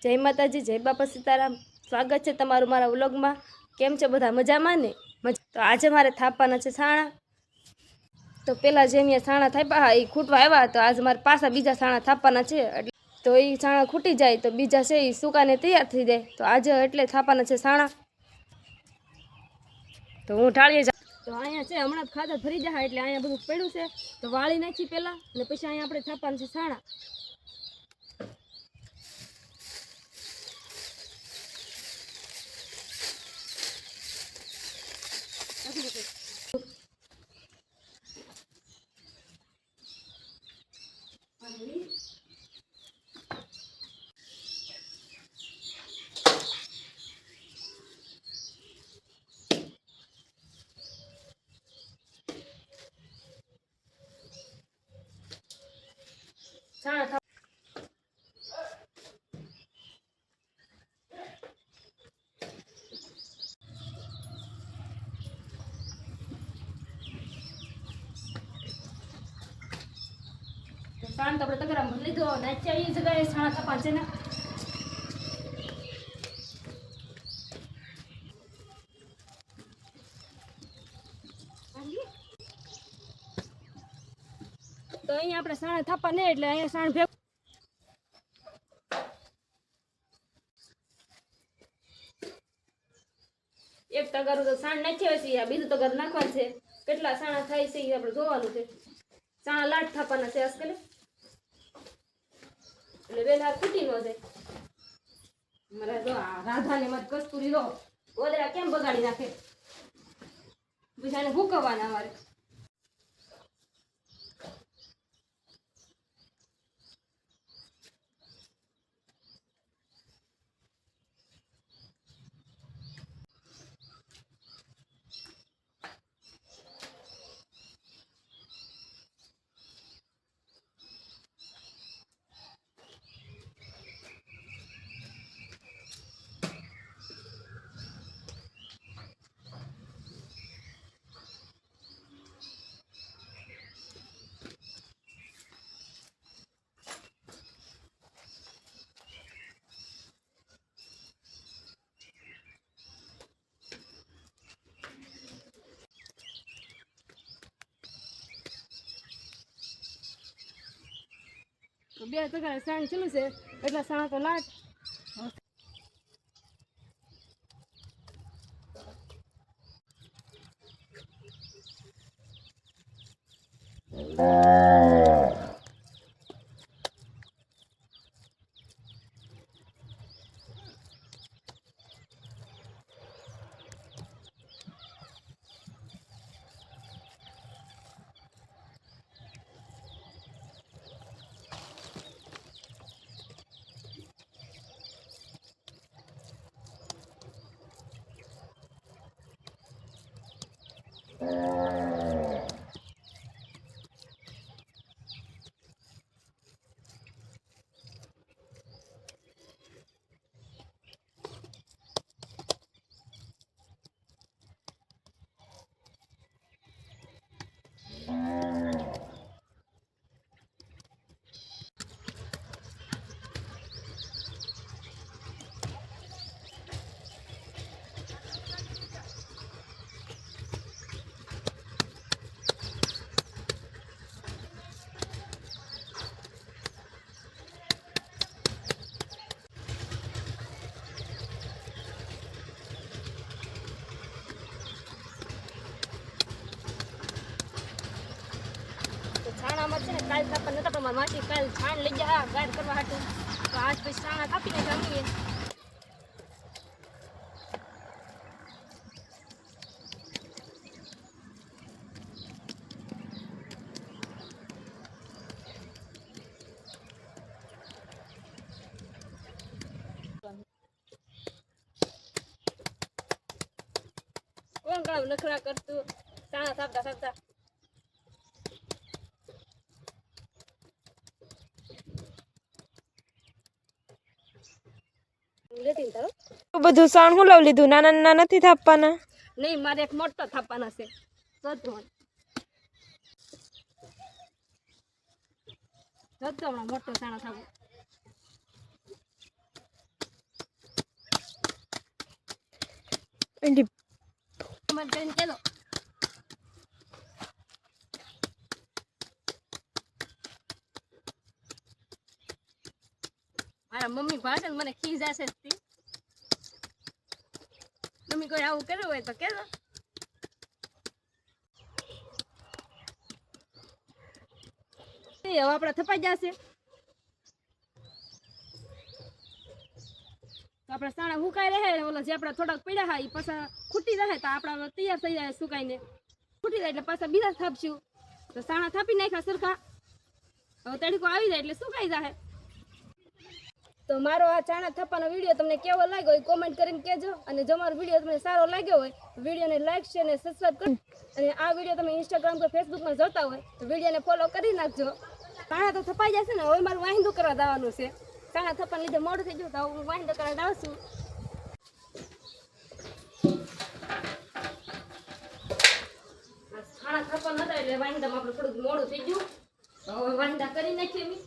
જય માતાજી, જય બાપા સીતારામ। સ્વાગત છે તમારું મારા વ્લોગમાં। કેમ છે બધા મજામાં ને? તો આજે મારે થાપવાના છે સાણા। તો પેલા જે અહીંયા સાણા થાપ્યા એ ખૂટવા આવ્યા, તો આજે મારે પાછા બીજા સાણા થાપવાના છે। તો એ સાણા ખૂટી જાય તો બીજા છે એ સુકાને તૈયાર થઈ જાય। તો આજે એટલે થાપવાના છે સાણા। તો હું ઢાળીએ તો અહીંયા છે હમણાં ખાતર ભરી જાય એટલે અહીંયા બધું પડ્યું છે, તો વાળી નાખી પેલા અને પછી અહીંયા આપણે થાપવાના છે સાણા। સાણા સાણ તો આપણે તગરા ભરી લીધો, નાચ્યા એ જગ્યાએ સાણા થપા છે ને। તો અહીંયા આપણે સાણા થાપા ને એટલે અહીંયા સાણ ભેગ એક તગારું તો સાણ નાખ્યા છે, આ બીજું તગાર નાખવાનું છે। કેટલા સાણા થાય છે એ આપણે જોવાનું છે। સાણા લાટ થાપાના છે આજકાલ, એટલે વેલા ખૂટી ન જાય। મારા જો આ રાધાને મત કસ્તુરી રો ઓદરા કેમ બગાડી નાખે, બીજાને ભૂકવાના અમારે। બે તગાર સાણ ચલું છે એટલે સાણા તો લાટ છે ને કાલ થાપા નતા, પણ મારી માસી કાલ છાણ લઈ ગયા ગાય કરવા હાટું, તો આજ પછી સાણા કાપી નાખ્યા અમે। કોણ કામ નખરા કરતું સાણા થાપતા થાપતા બધું સાણ હું લઈ લીધું, નાના નાના નથી થાપવાના? નહીં, મારે એક મોટો થાપવાના છે સત્વણ, મોટો સાણા થાપો। એન્ડી કમેન્ટ કરીને કહેજો. મારા મમ્મી ભાષે મને ખીજાશે જ તી. મમ્મી કોઈ આવું કર્યું હોય તો કહેજો. હવે આપડા થપાઈ જશે તો આપડા સાણા હુકાઈ રહે ને ઓલા જે આપડા થોડાક પડ્યા હા એ પાછા ખૂટી રહે તો આપડા તૈયાર થઈ જાય સુકાઈને ખૂટી જાય એટલે પાછા બીજા થાપશું તો સાણા થાપી નાખ્યા સરખા. હવે તડકો આવી જાય એટલે સુકાઈ જાય. તો મારો આ ચાણા થાપાનો વિડીયો તમને કેવો લાગ્યો એ કોમેન્ટ કરીને કહેજો. અને જો મારો વિડીયો તમને સારો લાગ્યો હોય તો વિડીયોને લાઈક શેર અને સબસ્ક્રાઈબ કરો. અને આ વિડીયો તમે ઇન્સ્ટાગ્રામ પર ફેસબુકમાં જોતા હોય તો વિડીયોને ફોલો કરી નાખજો. ચાણા તો થપાઈ જશે ને હવે મારું વાહિંદું કરવા જવાનું છે. ચાણા થપાને લીધે મોડું થઈ ગયું તો હું વાહિંદું કરવા જાઉં છું. ચાણા થપા નતા એટલે વાહિંદામાં આપણે થોડુંક મોડું થઈ ગયું. હવે વાહિંદા કરી નાખીએ.